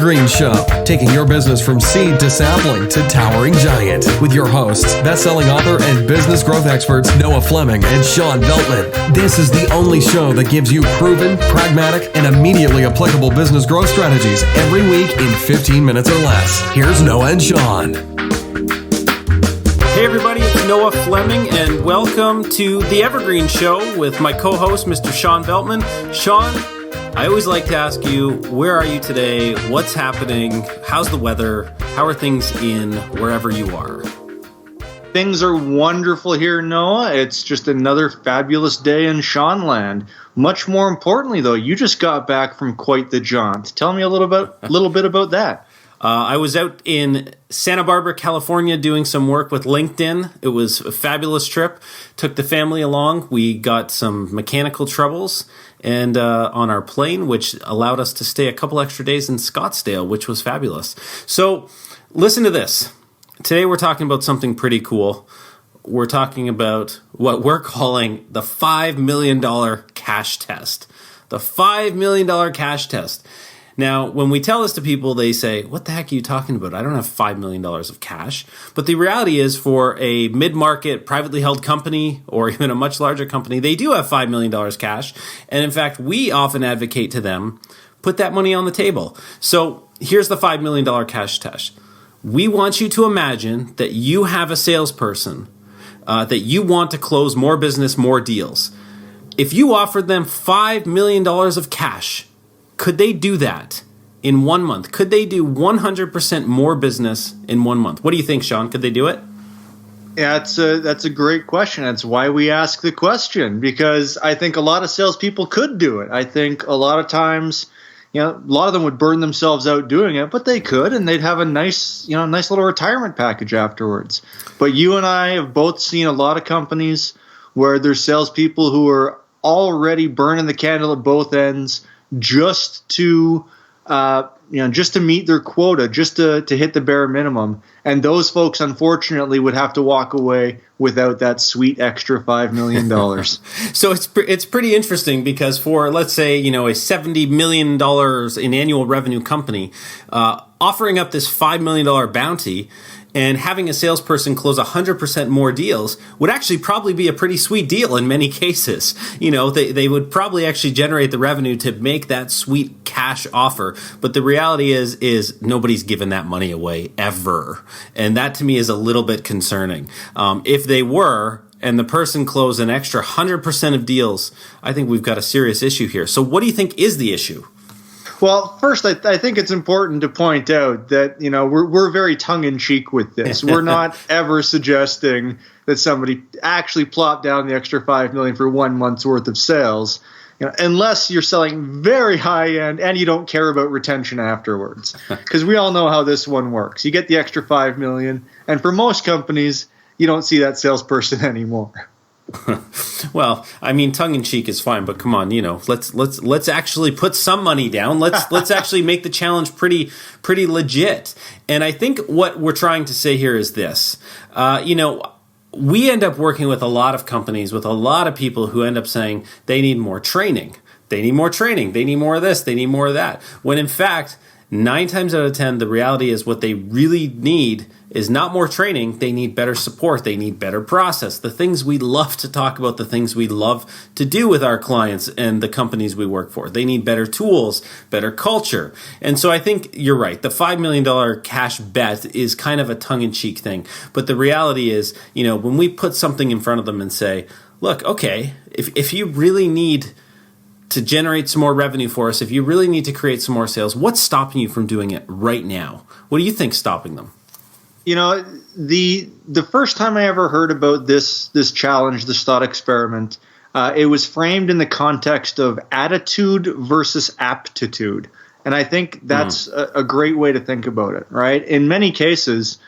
Evergreen Show, taking your business from seed to sapling to towering giant. With your hosts, best-selling author and business growth experts Noah Fleming and Shawn Veltman. This is the only show that gives you proven, pragmatic, and immediately applicable business growth strategies every week in 15 minutes or less. Here's Noah and Shawn. Hey everybody, it's Noah Fleming, and welcome to the Evergreen Show with my co-host, Mr. Shawn Veltman. Shawn, I always like to ask you, where are you today? What's happening? How's the weather? How are things in wherever you are? Things are wonderful here, Noah. It's just another fabulous day in Shawnland. Much more importantly, though, you just got back from quite the jaunt. Tell me a little bit about that. I was out in Santa Barbara, California, doing some work with LinkedIn. It was a fabulous trip. Took the family along. We got some mechanical troubles and on our plane, which allowed us to stay a couple extra days in Scottsdale, which was fabulous. So listen to this. Today we're talking about something pretty cool. We're talking about what we're calling the $5 million cash test. The $5 million cash test. Now, when we tell this to people, they say, what the heck are you talking about? I don't have $5 million of cash. But the reality is, for a mid-market, privately held company, or even a much larger company, they do have $5 million cash. And in fact, we often advocate to them, put that money on the table. So here's the $5 million cash test. We want you to imagine that you have a salesperson that you want to close more business, more deals. If you offered them $5 million of cash, could they do that in 1 month? Could they do 100% more business in 1 month? What do you think, Shawn? Could they do it? Yeah, that's a great question. That's why we ask the question, because I think a lot of salespeople could do it. I think a lot of times, a lot of them would burn themselves out doing it, but they could, and they'd have a nice little retirement package afterwards. But you and I have both seen a lot of companies where there's salespeople who are already burning the candle at both ends, just to meet their quota, just to hit the bare minimum. And those folks, unfortunately, would have to walk away without that sweet extra $5 million. So it's pretty interesting, because for, let's say, a $70 million in annual revenue company, offering up this $5 million bounty and having a salesperson close 100% more deals would actually probably be a pretty sweet deal in many cases. They would probably actually generate the revenue to make that sweet cash offer. But the reality is nobody's given that money away ever. And that to me is a little bit concerning. If they were, and the person closed an extra 100% of deals, I think we've got a serious issue here. So what do you think is the issue? Well, first, I think it's important to point out that, we're very tongue-in-cheek with this. We're not ever suggesting that somebody actually plop down the extra $5 million for 1 month's worth of sales, unless you're selling very high-end and you don't care about retention afterwards. Because we all know how this one works. You get the extra $5 million, and for most companies, you don't see that salesperson anymore. Well, I mean, tongue-in-cheek is fine, but come on, let's actually put some money down. Let's actually make the challenge pretty legit. And I think what we're trying to say here is this. We end up working with a lot of companies, with a lot of people who end up saying they need more training. They need more training. They need more of this. They need more of that. When in fact, 9 times out of 10, the reality is what they really need is not more training. They need better support. They need better process. The things we love to talk about, the things we love to do with our clients and the companies we work for. They need better tools, better culture. And so I think you're right. The $5 million cash bet is kind of a tongue-in-cheek thing. But the reality is, when we put something in front of them and say, look, okay, if you really need to generate some more revenue for us, if you really need to create some more sales, what's stopping you from doing it right now? What do you think's stopping them? The first time I ever heard about this challenge, this thought experiment, it was framed in the context of attitude versus aptitude. And I think that's a great way to think about it, right? In many cases,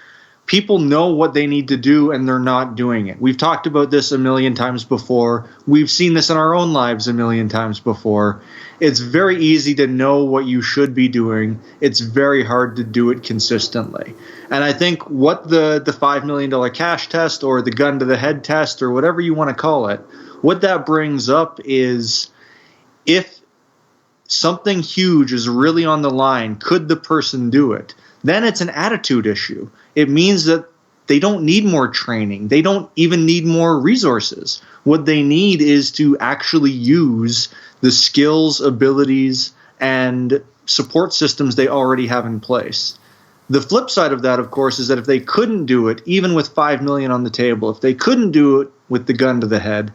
people know what they need to do and they're not doing it. We've talked about this a million times before. We've seen this in our own lives a million times before. It's very easy to know what you should be doing. It's very hard to do it consistently. And I think what the $5 million cash test or the gun to the head test or whatever you want to call it, what that brings up is if something huge is really on the line, could the person do it? Then it's an attitude issue. It means that they don't need more training. They don't even need more resources. What they need is to actually use the skills, abilities, and support systems they already have in place. The flip side of that, of course, is that if they couldn't do it, even with $5 million on the table, if they couldn't do it with the gun to the head,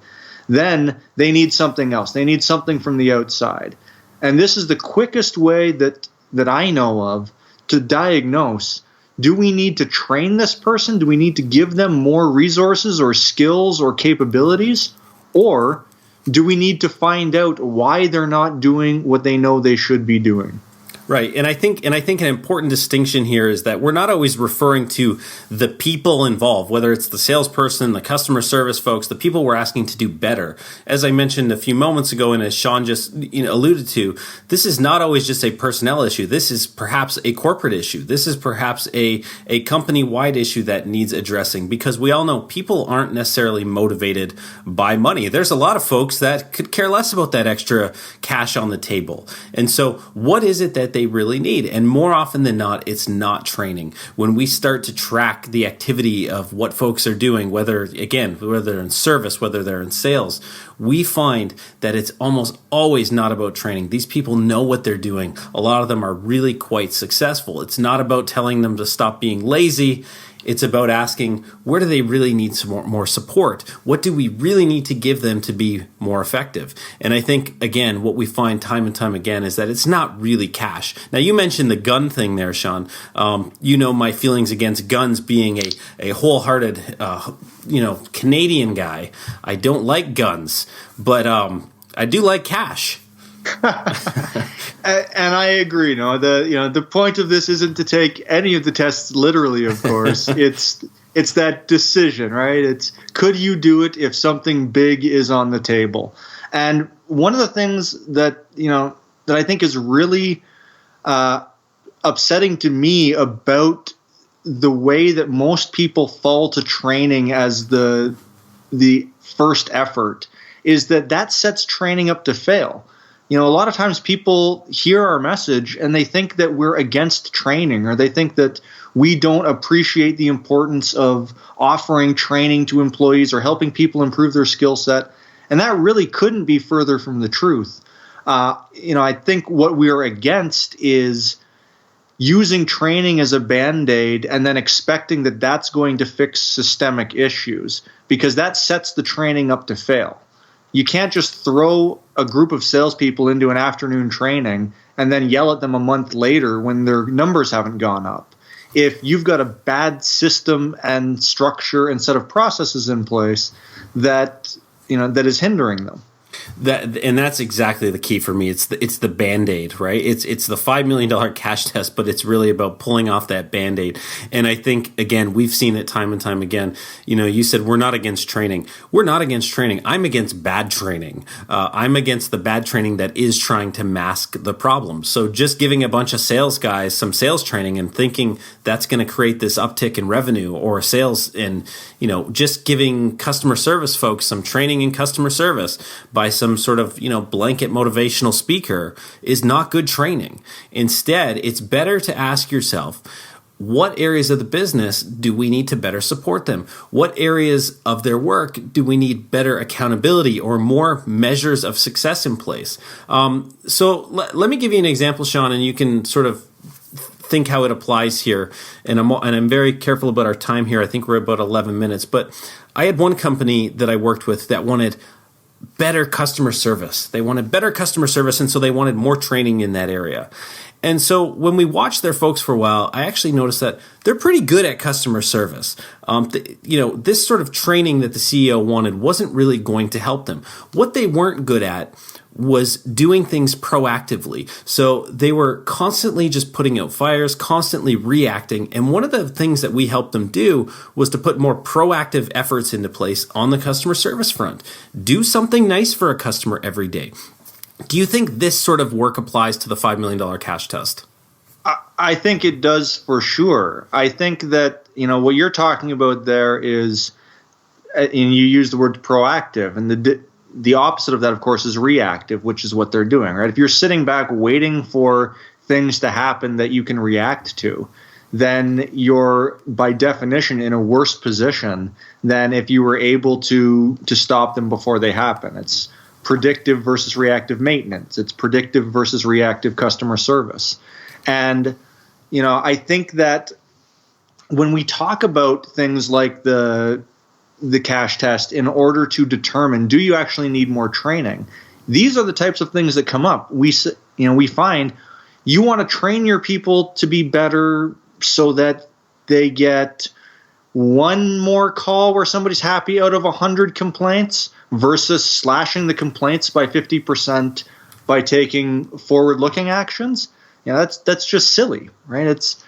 then they need something else. They need something from the outside. And this is the quickest way that I know of to diagnose, do we need to train this person? Do we need to give them more resources or skills or capabilities? Or do we need to find out why they're not doing what they know they should be doing? Right. And I think an important distinction here is that we're not always referring to the people involved, whether it's the salesperson, the customer service folks, the people we're asking to do better. As I mentioned a few moments ago, and as Shawn just alluded to, this is not always just a personnel issue. This is perhaps a corporate issue. This is perhaps a company-wide issue that needs addressing, because we all know people aren't necessarily motivated by money. There's a lot of folks that could care less about that extra cash on the table. And so what is it that they really need? And more often than not, it's not training. When we start to track the activity of what folks are doing, whether they're in service, whether they're in sales, we find that it's almost always not about training. These people know what they're doing. A lot of them are really quite successful. It's not about telling them to stop being lazy. It's about asking, where do they really need some more support? What do we really need to give them to be more effective? And I think, again, what we find time and time again is that it's not really cash. Now, you mentioned the gun thing there, Shawn. You know my feelings against guns, being a wholehearted, Canadian guy. I don't like guns, but I do like cash. And I agree. The point of this isn't to take any of the tests literally, of course. it's that decision, right? It's, could you do it if something big is on the table? And one of the things that I think is really upsetting to me about the way that most people fall to training as the first effort is that sets training up to fail. A lot of times people hear our message and they think that we're against training, or they think that we don't appreciate the importance of offering training to employees or helping people improve their skill set. And that really couldn't be further from the truth. I think what we're against is using training as a BandAid and then expecting that that's going to fix systemic issues, because that sets the training up to fail. You can't just throw a group of salespeople into an afternoon training and then yell at them a month later when their numbers haven't gone up. If you've got a bad system and structure and set of processes in place that is hindering them. That's exactly the key for me. It's the BandAid, right? It's the $5 million cash test, but it's really about pulling off that BandAid. And I think, again, we've seen it time and time again. You said we're not against training. We're not against training. I'm against bad training. I'm against the bad training that is trying to mask the problem. So just giving a bunch of sales guys some sales training and thinking that's going to create this uptick in revenue or sales, and just giving customer service folks some training in customer service by some sort of blanket motivational speaker is not good training. Instead, it's better to ask yourself, what areas of the business do we need to better support them? What areas of their work do we need better accountability or more measures of success in place? So let me give you an example, Shawn, and you can sort of think how it applies here. And I'm very careful about our time here. I think we're about 11 minutes. But I had one company that I worked with that wanted better customer service. They wanted better customer service, and so they wanted more training in that area. And so when we watched their folks for a while, I actually noticed that they're pretty good at customer service. This sort of training that the CEO wanted wasn't really going to help them. What they weren't good at was doing things proactively. So they were constantly just putting out fires, constantly reacting. And one of the things that we helped them do was to put more proactive efforts into place on the customer service front. Do something nice for a customer every day. Do you think this sort of work applies to the $5 million cash test? I think it does for sure. I think that, what you're talking about there is, and you use the word proactive, and the opposite of that, of course, is reactive, which is what they're doing, right? If you're sitting back waiting for things to happen that you can react to, then you're by definition in a worse position than if you were able to stop them before they happen. It's predictive versus reactive maintenance. It's predictive versus reactive customer service. And, I think that when we talk about things like the cash test in order to determine, do you actually need more training? These are the types of things that come up. We find you want to train your people to be better so that they get one more call where somebody's happy out of 100 complaints versus slashing the complaints by 50% by taking forward-looking actions. That's just silly, right? It's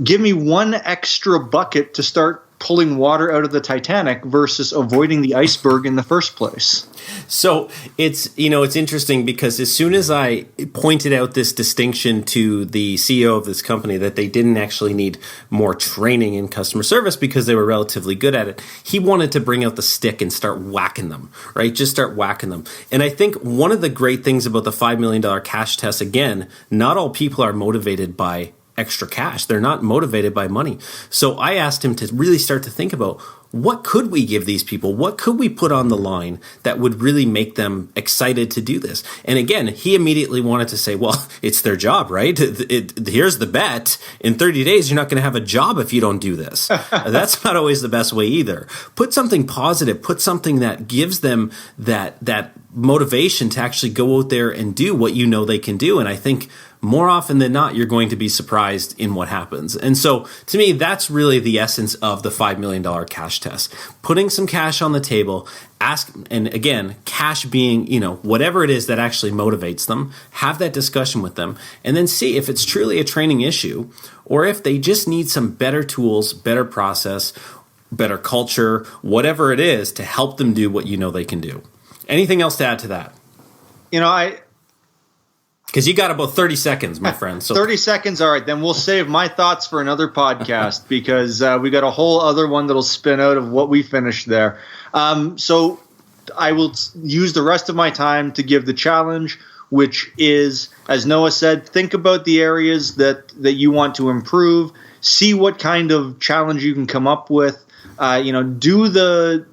give me one extra bucket to start pulling water out of the Titanic versus avoiding the iceberg in the first place. So it's interesting because as soon as I pointed out this distinction to the CEO of this company that they didn't actually need more training in customer service because they were relatively good at it, he wanted to bring out the stick and start whacking them, right? Just start whacking them. And I think one of the great things about the $5 million cash test, again, not all people are motivated by extra cash. They're not motivated by money. So I asked him to really start to think about what could we give these people? What could we put on the line that would really make them excited to do this? And again, he immediately wanted to say, well, it's their job, right? Here's the bet. In 30 days, you're not going to have a job if you don't do this. That's not always the best way either. Put something positive, put something that gives them that motivation to actually go out there and do what they can do. And I think more often than not, you're going to be surprised in what happens. And so to me, that's really the essence of the $5 million cash test. Putting some cash on the table, and again, cash being, whatever it is that actually motivates them, have that discussion with them, and then see if it's truly a training issue or if they just need some better tools, better process, better culture, whatever it is to help them do what they can do. Anything else to add to that? Because you got about 30 seconds, my friend. So 30 seconds, all right. Then we'll save my thoughts for another podcast because we got a whole other one that'll spin out of what we finished there. So I will use the rest of my time to give the challenge, which is, as Noah said, think about the areas that you want to improve. See what kind of challenge you can come up with. Do the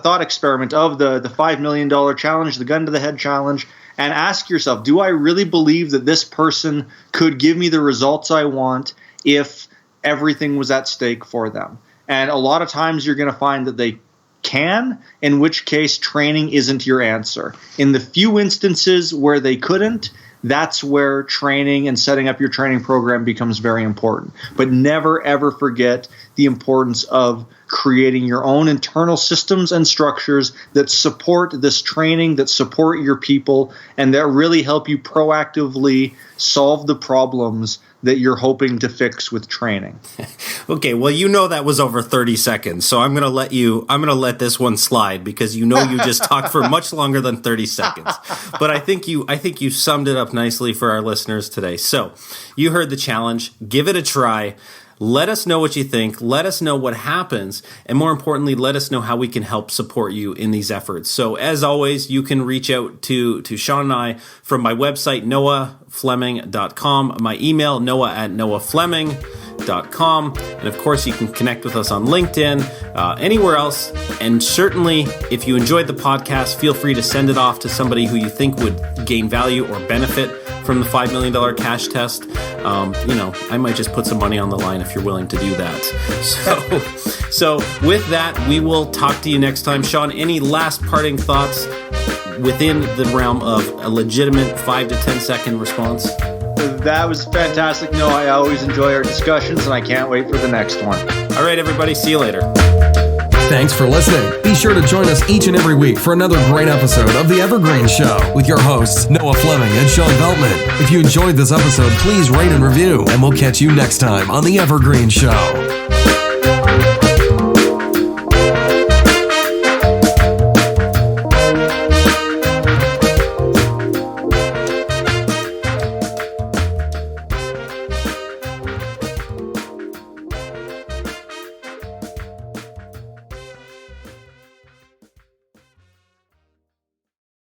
thought experiment of the $5 million challenge, the gun to the head challenge. And ask yourself, do I really believe that this person could give me the results I want if everything was at stake for them? And a lot of times you're going to find that they can, in which case training isn't your answer. In the few instances where they couldn't, that's where training and setting up your training program becomes very important. But never, ever forget the importance of creating your own internal systems and structures that support this training, that support your people, and that really help you proactively solve the problems that you're hoping to fix with training. Okay, well, that was over 30 seconds, so I'm going to let this one slide because you just talked for much longer than 30 seconds. But I think you summed it up nicely for our listeners today. So, you heard the challenge. Give it a try. Let us know what you think. Let us know what happens. And more importantly, let us know how we can help support you in these efforts. So as always, you can reach out to Shawn and I from my website, noahfleming.com, my email, noah@noahfleming.com. And of course, you can connect with us on LinkedIn, anywhere else. And certainly, if you enjoyed the podcast, feel free to send it off to somebody who you think would gain value or benefit from the $5 million cash test. I might just put some money on the line if you're willing to do that. So with that, we will talk to you next time. Shawn, any last parting thoughts within the realm of a legitimate 5 to 10 second response? That was fantastic. No, I always enjoy our discussions, and I can't wait for the next one. All right, everybody. See you later. Thanks for listening. Be sure to join us each and every week for another great episode of The Evergreen Show with your hosts, Noah Fleming and Shawn Veltman. If you enjoyed this episode, please rate and review, and we'll catch you next time on The Evergreen Show.